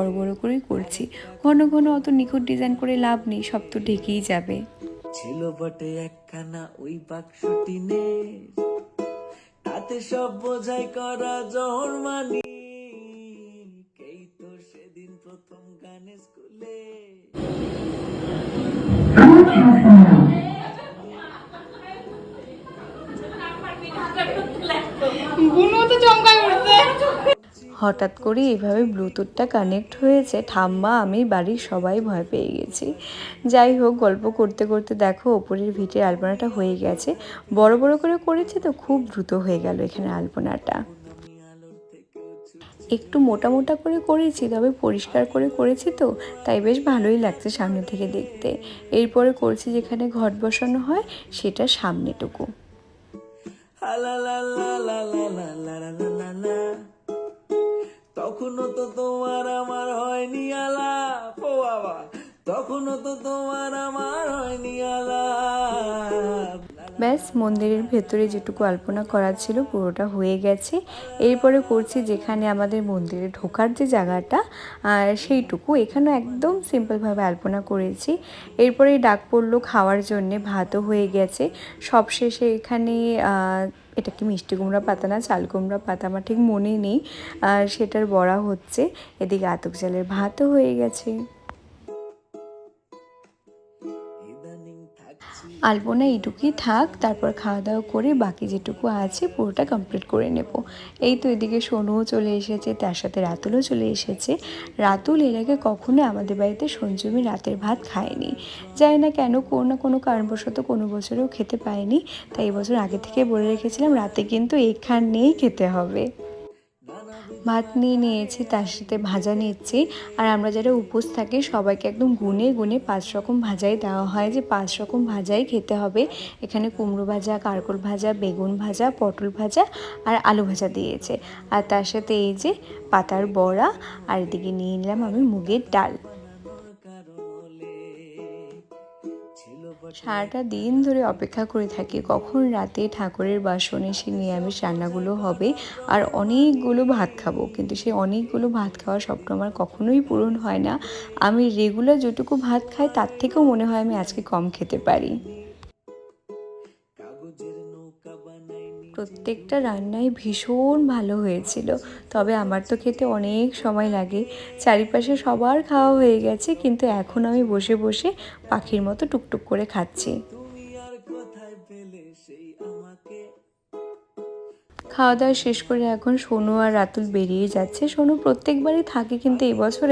বড় বড় করেই করছি। ঘন ঘন অত নিখুঁত ডিজাইন করে লাভ নেই, সব তো ঢেকেই যাবে। ছিল বটে একখানা ওই বাক্সটি নে, তাতে সব বোঝাই করা জহর মানি, এই তো সেদিন প্রথম গানে স্কুলে। হঠাৎ করে এইভাবে ব্লুটুথটা কানেক্ট হয়েছে, ঠাম্মা আমি বাড়ির সবাই ভয় পেয়ে গেছি। যাই হোক, গল্প করতে করতে দেখো ওপরের ভিটের আলপনাটা হয়ে গেছে। বড় বড় করে করেছে তো খুব দ্রুত হয়ে গেল এখানে আলপনাটা। একটু মোটা মোটা করে করেছি, তবে পরিষ্কার করে করেছি তো, তাই বেশ ভালোই লাগছে সামনে থেকে দেখতে। এরপরে করছি যেখানে ঘট বসানো হয় সেটা সামনেটুকু। তখনও তো তোমার আমার হয়নি আলাপ, ও বাবা, তখনও তো তোমার আমার হয়নি আলাপ। ব্যাস, মন্দিরের ভেতরে যেটুকু আলপনা করা ছিল পুরোটা হয়ে গেছে। এরপরে করছি যেখানে আমাদের মন্দিরে ঢোকার যে জায়গাটা, সেইটুকু এখানেও একদম সিম্পলভাবে আলপনা করেছি। এরপরেই ডাক পড়লো খাওয়ার জন্যে, ভাতও হয়ে গেছে। সবশেষে এখানে এটা কি মিষ্টি কুমড়া পাতা না চাল কুমড়া পাতা আমার ঠিক মনে নেই, সেটার বড়া হচ্ছে। এদিকে আতপ চালের ভাতও হয়ে গেছে। আলপনা এইটুকুই থাক, তারপর খাওয়া দাওয়া করে বাকি যেটুকু আছে পুরোটা কমপ্লিট করে নেব। এই তো এদিকে সোনুও চলে এসেছে, তার সাথে রাতুলও চলে এসেছে। রাতুল এর আগে কখনো আমাদের বাড়িতে সঞ্জমি রাতের ভাত খায়নি, জানি না কেন, কোনো না কোনো কারণবশত কোনো বছরেও খেতে পায়নি। তাই এবছর আগে থেকে বলে রেখেছিলাম রাতে কিন্তু এখানেই খেতে হবে। ভাত নিয়ে নিয়েছি, তার সাথে ভাজা নিচ্ছি। আর আমরা যারা উপোস থাকি সবাইকে একদম গুনে গুনে 5 রকম ভাজাই দেওয়া হয়, যে 5 রকম ভাজাই খেতে হবে। এখানে কুমড়ো ভাজা, কারকোল ভাজা, বেগুন ভাজা, পটল ভাজা আর আলু ভাজা দিয়েছে। আর তার সাথে এই যে পাতার বড়া, আর এদিকে নিয়ে নিলাম আমি মুগের ডাল। সারাটা দিন ধরে অপেক্ষা করে থাকি কখন রাতে ঠাকুরের বাসনে সে নিরামিষ রান্নাগুলো হবে আর অনেকগুলো ভাত খাবো, কিন্তু সেই অনেকগুলো ভাত খাওয়ার স্বপ্ন আমার কখনোই পূরণ হয় না। আমি রেগুলার যেটুকু ভাত খাই তার থেকেও মনে হয় আমি আজকে কম খেতে পারি। প্রত্যেকটা রান্নাই ভীষণ ভালো হয়েছিল, তবে আমার তো খেতে অনেক সময় লাগে। চারিপাশে সবার খাওয়া হয়ে গেছে, কিন্তু এখন আমি বসে বসে পাখির মতো টুকটুক করে খাচ্ছি। খাওয়া দাওয়া শেষ করে এখন সোনু আর রাতুল বেরিয়ে যাচ্ছে। সোনু প্রত্যেকবারই থাকে, কিন্তু এবছর